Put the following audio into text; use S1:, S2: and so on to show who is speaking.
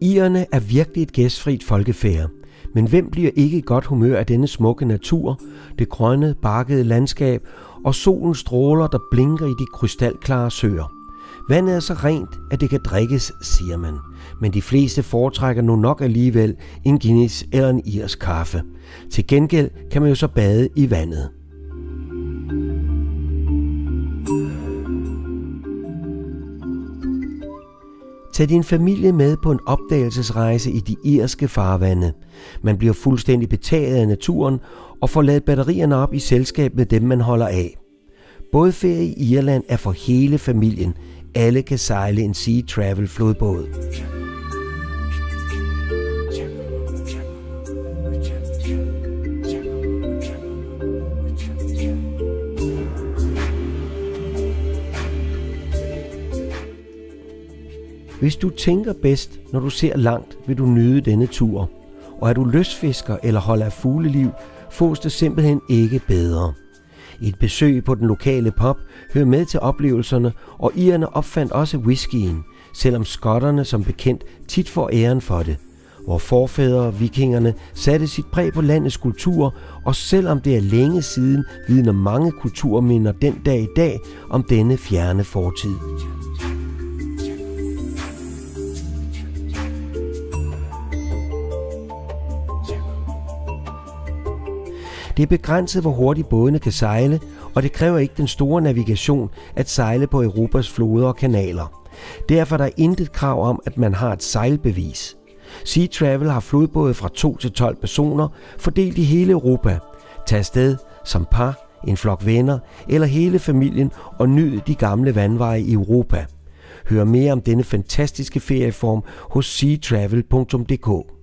S1: Irerne er virkelig et gæstfrit folkefærd, men hvem bliver ikke i godt humør af denne smukke natur, det grønne, barkede landskab og solens stråler, der blinker i de krystalklare søer. Vandet er så rent, at det kan drikkes, siger man, men de fleste foretrækker nu nok alligevel en Guinness eller en irsk kaffe. Til gengæld kan man jo så bade i vandet. Tag din familie med på en opdagelsesrejse i de irske farvande. Man bliver fuldstændig betaget af naturen og får ladet batterierne op i selskab med dem, man holder af. Bådferie i Irland er for hele familien. Alle kan sejle en Sea Travel flodbåd. Hvis du tænker bedst, når du ser langt, vil du nyde denne tur. Og er du lystfisker eller holder af fugleliv, fås det simpelthen ikke bedre. Et besøg på den lokale pub hører med til oplevelserne, og irerne opfandt også whiskyen, selvom skotterne som bekendt tit får æren for det. Hvor forfædre, vikingerne, satte sit præg på landets kultur, og selvom det er længe siden, vidner mange kulturminder den dag i dag om denne fjerne fortid. Det er begrænset, hvor hurtigt bådene kan sejle, og det kræver ikke den store navigation at sejle på Europas floder og kanaler. Derfor er der intet krav om, at man har et sejlbevis. Sea Travel har flodbåde fra 2 til 12 personer, fordelt i hele Europa. Tag afsted som par, en flok venner eller hele familien og nyd de gamle vandveje i Europa. Hør mere om denne fantastiske ferieform hos seatravel.dk.